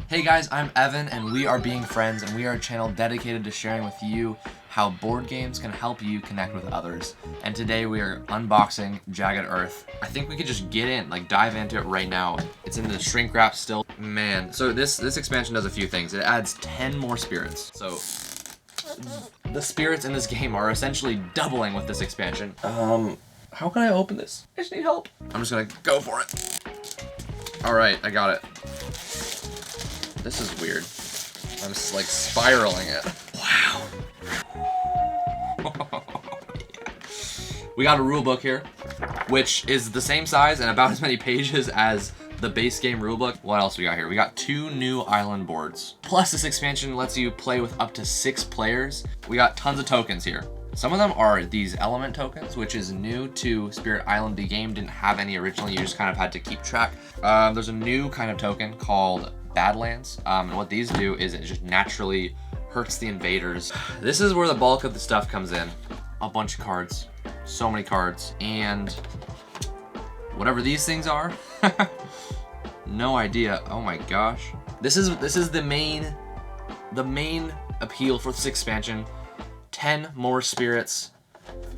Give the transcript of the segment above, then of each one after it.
Hey guys, I'm Evan and we are Being Friends, and we are a channel dedicated to sharing with you how board games can help you connect with others. And today we are unboxing Jagged Earth. I think we could just get in, dive into it right now. It's in the shrink wrap still. Man, so this expansion does a few things. It adds 10 more spirits. So the spirits in this game are essentially doubling with this expansion. How can I open this? I just need help. I'm just gonna go for it. All right, I got it. This is weird. I'm just like spiraling it. Wow. Yeah. We got a rule book here, which is the same size and about as many pages as the base game rulebook. What else we got here? We got 2 new island boards. Plus this expansion lets you play with up to 6 players. We got tons of tokens here. Some of them are these element tokens, which is new to Spirit Island. The game didn't have any originally, you just kind of had to keep track. There's a new kind of token called Badlands, and what these do is it just naturally hurts the invaders. This is where the bulk of the stuff comes in. A bunch of cards, so many cards, and whatever these things are, no idea. Oh my gosh, this is the main appeal for this expansion. 10 more spirits.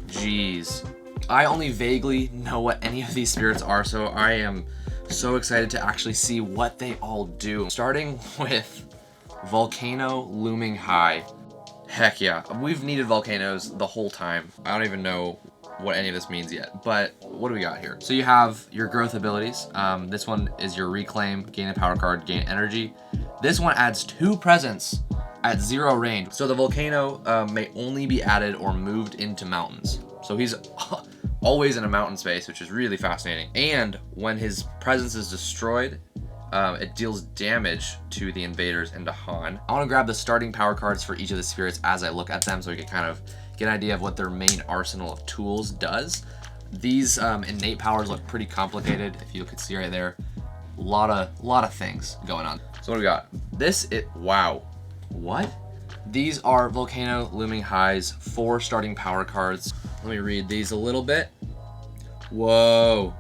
Jeez, I only vaguely know what any of these spirits are, so I am so excited to actually see what they all do. Starting with Volcano Looming High. Heck yeah, we've needed volcanoes the whole time. I don't even know what any of this means yet, but what do we got here? So you have your growth abilities. This one is your reclaim, gain a power card, gain energy. This one adds 2 presence at 0 range. So the volcano may only be added or moved into mountains. So he's always in a mountain space, which is really fascinating. And when his presence is destroyed, it deals damage to the invaders and to Han. I want to grab the starting power cards for each of the spirits as I look at them so we can kind of get an idea of what their main arsenal of tools does. These innate powers look pretty complicated. If you can see right there, a lot of things going on. So what do we got? Wow. What? These are Volcano Looming High's 4 starting power cards. Let me read these a little bit. Whoa.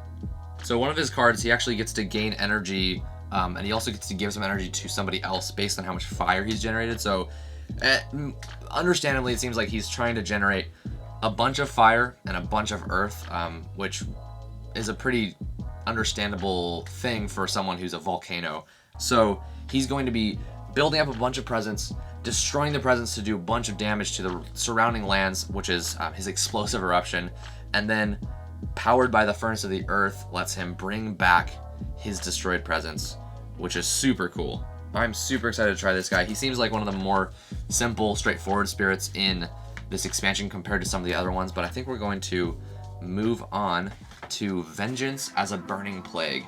So one of his cards, he actually gets to gain energy, and he also gets to give some energy to somebody else based on how much fire he's generated. So understandably, it seems like he's trying to generate a bunch of fire and a bunch of earth, which is a pretty understandable thing for someone who's a volcano. So he's going to be building up a bunch of presence, destroying the presence to do a bunch of damage to the surrounding lands, which is his explosive eruption, and then powered by the furnace of the earth lets him bring back his destroyed presence, which is super cool. I'm super excited to try this guy. He seems like one of the more simple, straightforward spirits in this expansion compared to some of the other ones, but I think we're going to move on to Vengeance as a Burning Plague.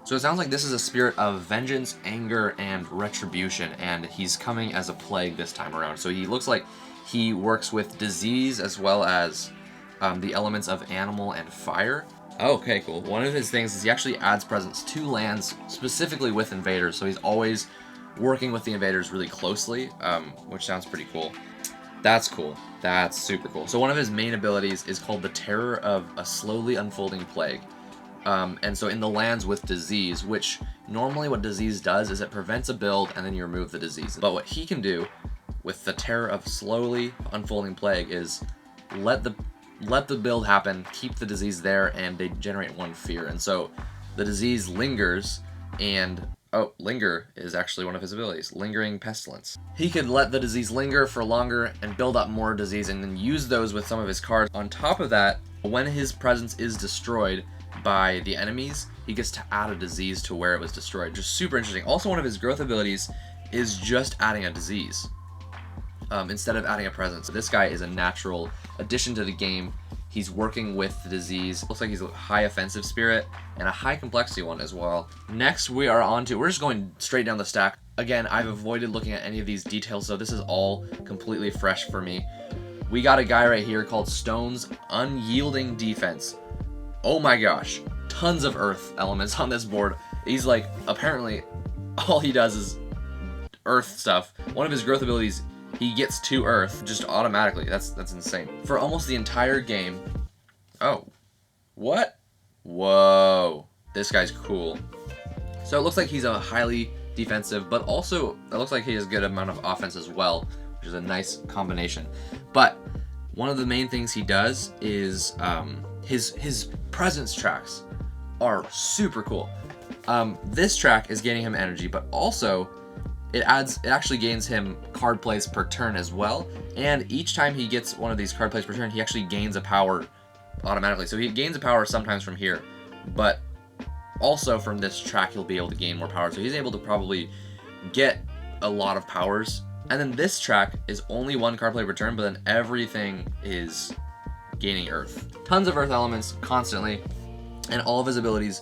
So it sounds like this is a spirit of vengeance, anger, and retribution, and he's coming as a plague this time around. So he looks like he works with disease as well as the elements of animal and fire. Okay, cool. One of his things is he actually adds presence to lands, specifically with invaders, so he's always working with the invaders really closely, which sounds pretty cool. That's cool. That's super cool. So one of his main abilities is called the Terror of a Slowly Unfolding Plague. And so in the lands with disease, which normally what disease does is it prevents a build and then you remove the disease. But what he can do with the Terror of Slowly Unfolding Plague is let the build happen, keep the disease there, and they generate 1 fear. And so the disease lingers, and linger is actually one of his abilities, Lingering Pestilence. He could let the disease linger for longer and build up more disease and then use those with some of his cards. On top of that, when his presence is destroyed by the enemies, he gets to add a disease to where it was destroyed. Just super interesting. Also, one of his growth abilities is just adding a disease instead of adding a presence. So this guy is a natural addition to the game. He's working with the disease. Looks like he's a high offensive spirit and a high complexity one as well. Next, we're just going straight down the stack. Again, I've avoided looking at any of these details, so this is all completely fresh for me. We got a guy right here called Stone's Unyielding Defense. Oh my gosh, tons of earth elements on this board. He's like, apparently, all he does is earth stuff. One of his growth abilities, he gets 2 earth just automatically. That's insane. For almost the entire game. Oh, what? Whoa, this guy's cool. So it looks like he's a highly defensive, but also it looks like he has a good amount of offense as well, which is a nice combination. But one of the main things he does is his presence tracks are super cool. This track is gaining him energy, but also it actually gains him card plays per turn as well. And each time he gets one of these card plays per turn, he actually gains a power automatically. So he gains a power sometimes from here, but also from this track he'll be able to gain more power. So he's able to probably get a lot of powers. And then this track is only one card play per turn, but then everything is gaining earth. Tons of earth elements constantly, and all of his abilities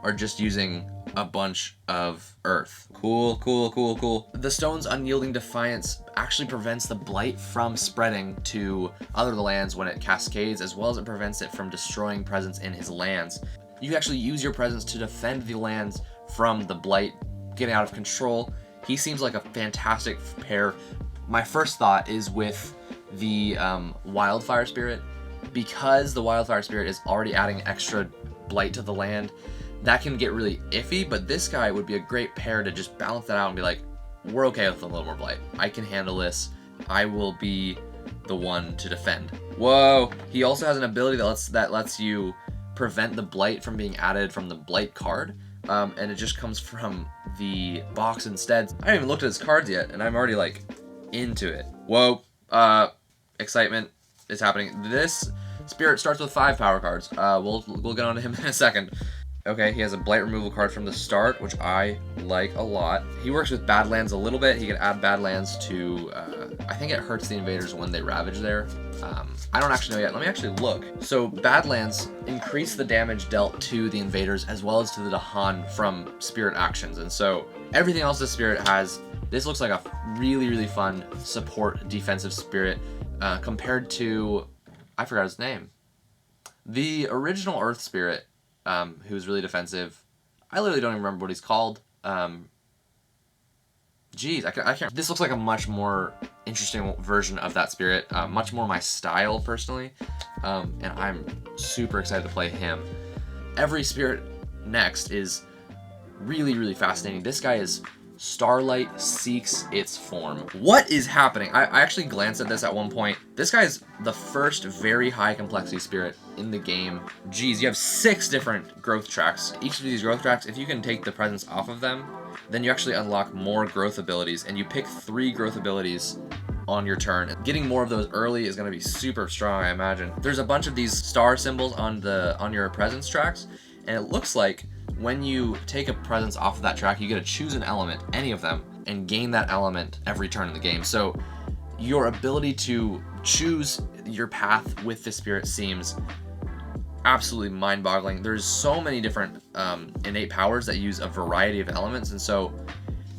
are just using a bunch of earth. Cool, cool, cool, cool. The stone's Unyielding Defiance actually prevents the blight from spreading to other lands when it cascades, as well as it prevents it from destroying presence in his lands. You can actually use your presence to defend the lands from the blight getting out of control. He seems like a fantastic pair. My first thought is with the Wildfire Spirit, because the Wildfire Spirit is already adding extra blight to the land. That can get really iffy, but this guy would be a great pair to just balance that out and be like, we're okay with a little more blight. I can handle this. I will be the one to defend. Whoa! He also has an ability that lets you prevent the blight from being added from the blight card, and it just comes from the box instead. I haven't even looked at his cards yet, and I'm already like into it. Whoa! Excitement is happening. This spirit starts with 5 power cards. We'll get on to him in a second. Okay, he has a blight removal card from the start, which I like a lot. He works with Badlands a little bit. He can add Badlands to, I think it hurts the invaders when they ravage there. I don't actually know yet. Let me actually look. So Badlands increase the damage dealt to the invaders as well as to the Dahan from spirit actions. And so everything else this spirit has, this looks like a really, really fun support defensive spirit compared to, I forgot his name. The original Earth Spirit, who's really defensive. I literally don't even remember what he's called. Geez, I can't. This looks like a much more interesting version of that spirit. Much more my style, personally. And I'm super excited to play him. Every spirit next is really, really fascinating. This guy is Starlight Seeks Its Form. What is happening? I actually glanced at this at one point. This guy is the first very high complexity spirit in the game. Geez, you have 6 different growth tracks. Each of these growth tracks, if you can take the presence off of them, then you actually unlock more growth abilities, and you pick 3 growth abilities on your turn. Getting more of those early is going to be super strong, I imagine. There's a bunch of these star symbols on your presence tracks, and it looks like when you take a presence off of that track, you get to choose an element, any of them, and gain that element every turn in the game. So your ability to choose your path with the spirit seems absolutely mind-boggling. There's so many different innate powers that use a variety of elements, and so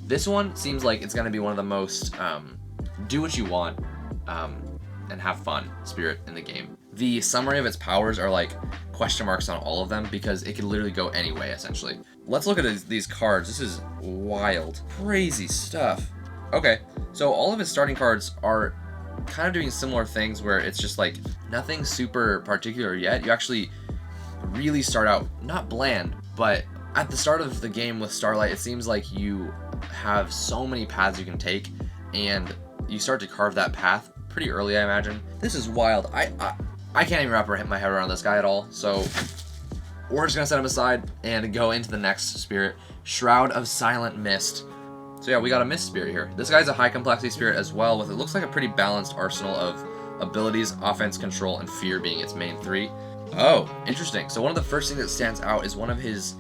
this one seems like it's going to be one of the most do what you want and have fun spirit in the game. The summary of its powers are like question marks on all of them because it can literally go any way, essentially. Let's look at these cards. This is wild. Crazy stuff. Okay, so all of his starting cards are kind of doing similar things where it's just like nothing super particular yet. You actually really start out not bland, but at the start of the game with Starlight, it seems like you have so many paths you can take, and you start to carve that path pretty early, I imagine. This is wild. I can't even wrap my head around this guy at all, so we're just gonna set him aside and go into the next spirit, Shroud of Silent Mist. So yeah, we got a Mist spirit here. This guy's a high complexity spirit as well, with it looks like a pretty balanced arsenal of abilities, offense, control, and fear being its main 3. Oh, interesting. So one of the first things that stands out is one of his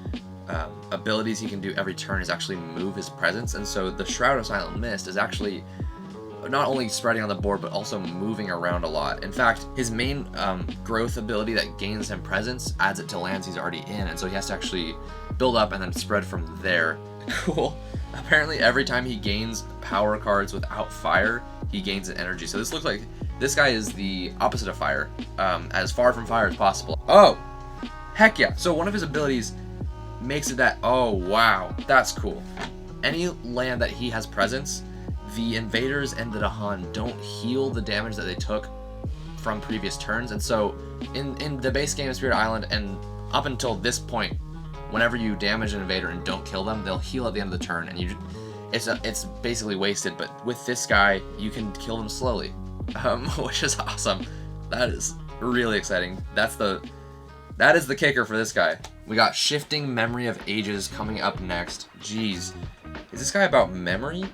abilities he can do every turn is actually move his presence, and so the Shroud of Silent Mist is actually not only spreading on the board, but also moving around a lot. In fact, his main growth ability that gains him presence adds it to lands he's already in, and so he has to actually build up and then spread from there. Cool. Apparently, every time he gains power cards without fire, he gains an energy. So this looks like this guy is the opposite of fire, as far from fire as possible. Oh, heck yeah. So one of his abilities makes it that, oh wow, that's cool. Any land that he has presence, the invaders and the Dahan don't heal the damage that they took from previous turns. And so in the base game of Spirit Island and up until this point, whenever you damage an invader and don't kill them, they'll heal at the end of the turn, and it's basically wasted. But with this guy, you can kill them slowly, which is awesome. That is really exciting. That is the kicker for this guy. We got Shifting Memory of Ages coming up next. Jeez, is this guy about memory?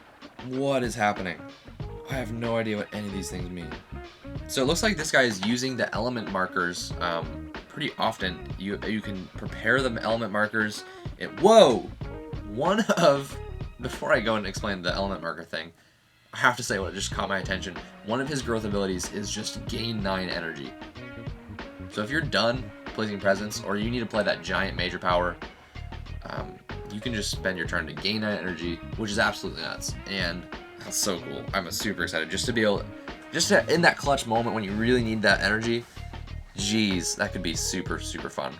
What is happening? I have no idea what any of these things mean. So it looks like this guy is using the element markers pretty often. You can prepare the element markers. Whoa! Before I go and explain the element marker thing, I have to say what just caught my attention. One of his growth abilities is just gain 9 energy. So if you're done placing presence, or you need to play that giant major power, you can just spend your turn to gain 9 energy, which is absolutely nuts. And that's so cool. I'm super excited just to be able to, in that clutch moment when you really need that energy. Jeez, that could be super, super fun.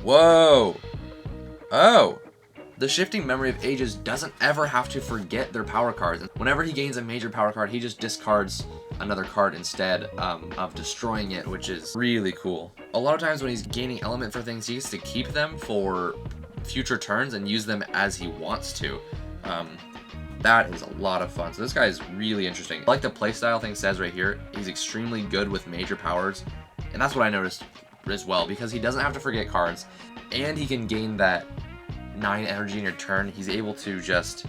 Whoa! Oh! The Shifting Memory of Ages doesn't ever have to forget their power cards. Whenever he gains a major power card, he just discards another card instead of destroying it, which is really cool. A lot of times when he's gaining element for things, he gets to keep them for future turns and use them as he wants to. That is a lot of fun. So this guy is really interesting. Like the playstyle thing says right here, he's extremely good with major powers. And that's what I noticed as well, because he doesn't have to forget cards, and he can gain that 9 energy in your turn. He's able to just,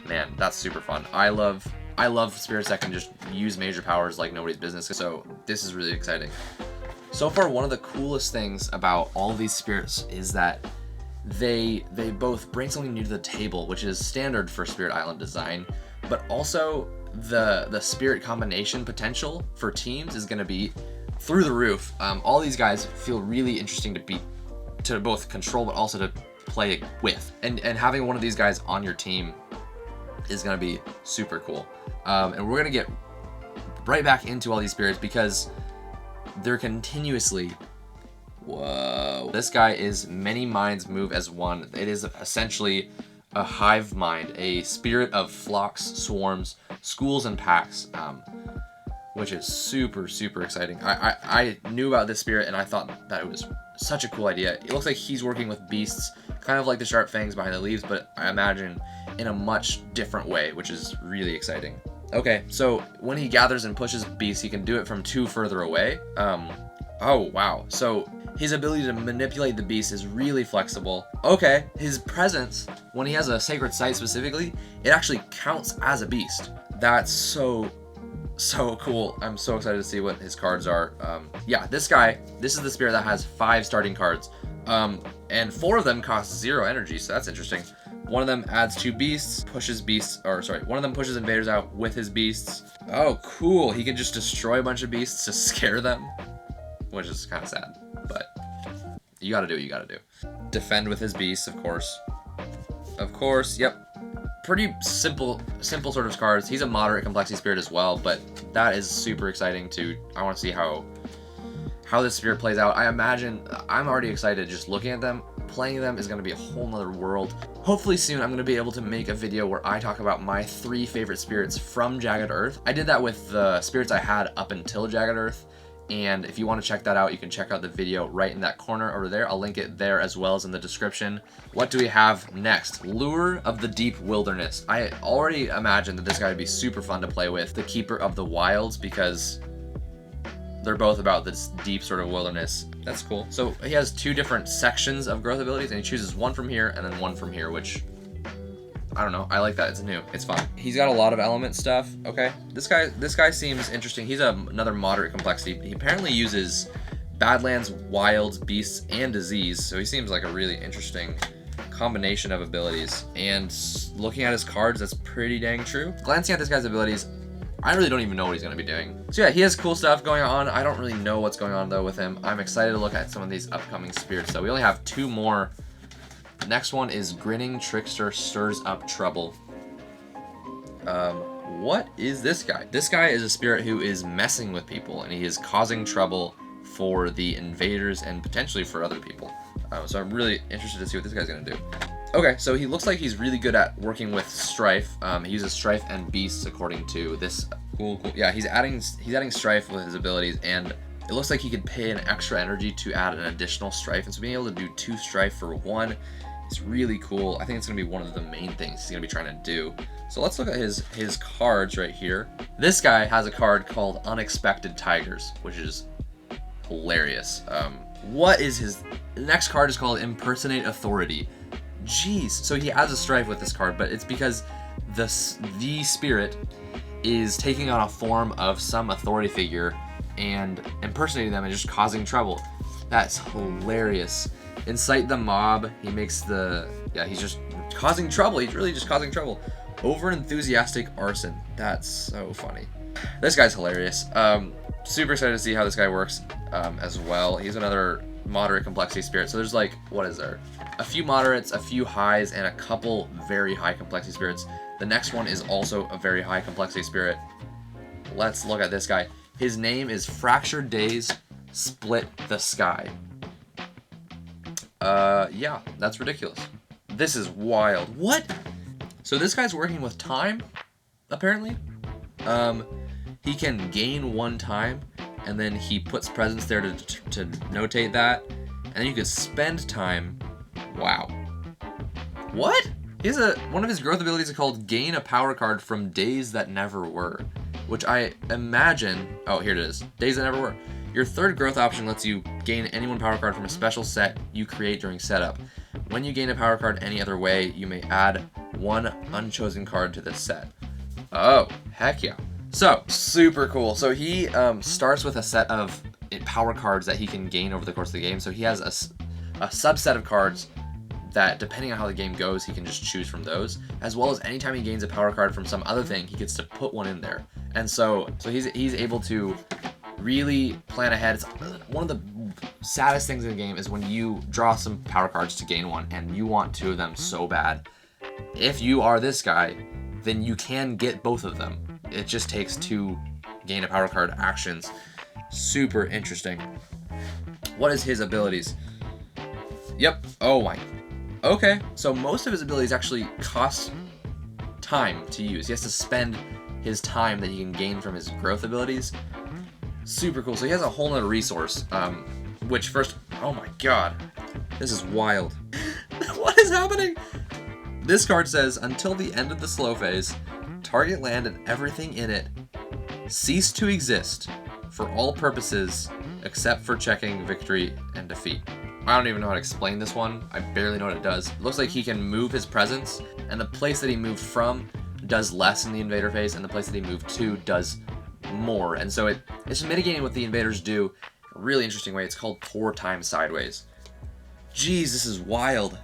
man, that's super fun. I love spirits that can just use major powers like nobody's business. So this is really exciting. So far, one of the coolest things about all of these spirits is that they both bring something new to the table, which is standard for Spirit Island design, but also the spirit combination potential for teams is going to be through the roof. All these guys feel really interesting to both control, but also to play with. And having one of these guys on your team is going to be super cool. And we're going to get right back into all these spirits because they're continuously... Whoa. This guy is Many Minds Move as One. It is essentially a hive mind, a spirit of flocks, swarms, schools, and packs, which is super, super exciting. I knew about this spirit and I thought that it was such a cool idea. It looks like he's working with beasts, kind of like the Sharp Fangs behind the leaves, but I imagine in a much different way, which is really exciting. Okay, so when he gathers and pushes beasts, he can do it from 2 further away. Oh, wow. So his ability to manipulate the beast is really flexible. Okay, his presence, when he has a sacred site specifically, it actually counts as a beast. That's so cool. I'm so excited to see what his cards are. Yeah, this is the spirit that has 5 starting cards. And 4 of them cost 0 energy, so that's interesting. One of them adds 2 beasts, one of them pushes invaders out with his beasts. Oh, cool. He can just destroy a bunch of beasts to scare them, which is kind of sad, but you gotta do what you gotta do. Defend with his beasts, of course. Of course, yep. Pretty simple sort of cards. He's a moderate complexity spirit as well, but that is super exciting too. I want to see how this spirit plays out. I imagine, I'm already excited just looking at them. Playing them is going to be a whole nother world. Hopefully soon I'm going to be able to make a video where I talk about my 3 favorite spirits from Jagged Earth. I did that with the spirits I had up until Jagged Earth, and if you want to check that out, you can check out the video right in that corner over there. I'll link it there as well as in the description. What do we have next? Lure of the Deep Wilderness. I already imagine that this guy would be super fun to play with. The Keeper of the Wilds, because they're both about this deep sort of wilderness. That's cool. So he has 2 different sections of growth abilities, and he chooses one from here and then one from here, which, I don't know. I like that. It's new. It's fun. He's got a lot of element stuff. Okay. This guy seems interesting. He's another moderate complexity. He apparently uses Badlands, Wilds, Beasts, and Disease, so he seems like a really interesting combination of abilities. And looking at his cards, that's pretty dang true. Glancing at this guy's abilities, I really don't even know what he's going to be doing. So yeah, he has cool stuff going on. I don't really know what's going on though with him. I'm excited to look at some of these upcoming spirits. So we only have 2 more. The next one is Grinning Trickster Stirs Up Trouble. What is this guy? This guy is a spirit who is messing with people, and he is causing trouble for the invaders and potentially for other people. So I'm really interested to see what this guy's going to do. Okay, so he looks like he's really good at working with Strife. He uses Strife and Beasts according to this. Cool. Yeah, he's adding Strife with his abilities, and It looks like he could pay an extra energy to add an additional strife, and so being able to do 2 strife for 1 is really cool. I think it's going to be one of the main things he's going to be trying to do. So let's look at his cards right here. This guy has a card called Unexpected Tigers, which is hilarious. What is his... The next card is called Impersonate Authority. Jeez. So he has a strife with this card, but it's because the spirit is taking on a form of some authority figure and impersonating them and just causing trouble. That's hilarious. Incite the mob. He makes the... Yeah, he's just causing trouble. He's really just causing trouble. Over enthusiastic arson. That's so funny. This guy's hilarious. Super excited to see how this guy works as well. He's another moderate complexity spirit. So there's like, what is there? A few moderates, a few highs, and a couple very high complexity spirits. The next one is also a very high complexity spirit. Let's look at this guy. His name is Fractured Days Split the Sky. Yeah, that's ridiculous. This is wild. What? So this guy's working with time, apparently. He can gain 1 time, and then he puts presence there to notate that, and then you could spend time. Wow. What? He has one of his growth abilities is called Gain a Power Card from Days That Never Were, which I imagine... Oh, here it is. Days That Never Were. Your 3rd growth option lets you gain any 1 power card from a special set you create during setup. When you gain a power card any other way, you may add 1 unchosen card to this set. Oh, heck yeah. So, super cool. So he starts with a set of power cards that he can gain over the course of the game. So he has a subset of cards that, depending on how the game goes, he can just choose from those. As well as anytime he gains a power card from some other thing, he gets to put 1 in there. And so he's able to really plan ahead. It's one of the saddest things in the game is when you draw some power cards to gain 1 and you want 2 of them so bad. If you are this guy, then you can get both of them. It just takes 2 gain a power card actions. Super interesting. What is his abilities? Yep. Oh my. Okay. So most of his abilities actually cost time to use. He has to spend his time that he can gain from his growth abilities. Super cool. So he has a whole nother resource, which first... Oh my god. This is wild. What is happening? This card says, until the end of the slow phase, target land and everything in it cease to exist for all purposes except for checking victory and defeat. I don't even know how to explain this one. I barely know what it does. It looks like he can move his presence, and the place that he moved from does less in the invader phase, and the place that he moved to does more. And so it's mitigating what the invaders do in a really interesting way. It's called 4 times sideways. Jeez, this is wild.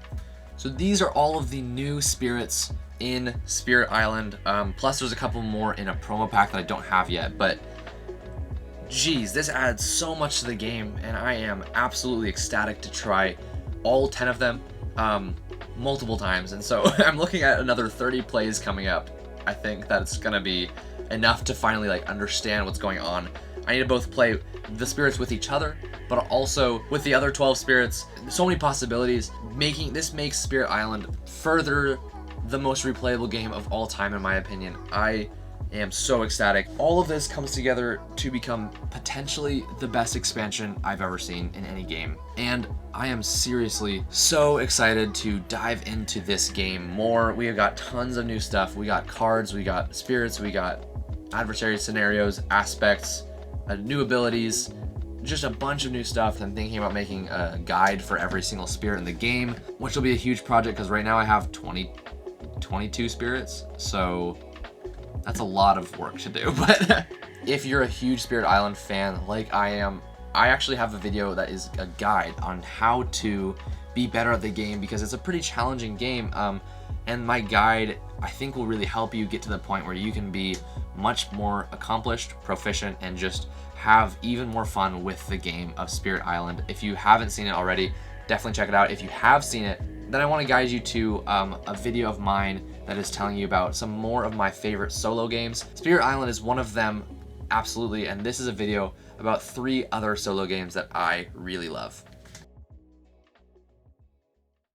So these are all of the new spirits in Spirit Island. Plus there's a couple more in a promo pack that I don't have yet, but geez, this adds so much to the game, and I am absolutely ecstatic to try all 10 of them multiple times. And so I'm looking at another 30 plays coming up. I think that's gonna be enough to finally like understand what's going on. I need to both play the spirits with each other, but also with the other 12 spirits. So many possibilities. This makes Spirit Island further the most replayable game of all time, in my opinion. I am so ecstatic. All of this comes together to become potentially the best expansion I've ever seen in any game. And I am seriously so excited to dive into this game more. We have got tons of new stuff. We got cards, we got spirits, we got adversary scenarios, aspects, new abilities, just a bunch of new stuff. I'm thinking about making a guide for every single spirit in the game, which will be a huge project because right now I have 22 spirits, so that's a lot of work to do. But if you're a huge Spirit Island fan like I am, I actually have a video that is a guide on how to be better at the game, because it's a pretty challenging game, and my guide I think will really help you get to the point where you can be much more accomplished, proficient, and just have even more fun with the game of Spirit Island. If you haven't seen it already, definitely check it out. If you have seen it, then I want to guide you to a video of mine that is telling you about some more of my favorite solo games. Spirit Island is one of them, absolutely, and this is a video about 3 other solo games that I really love.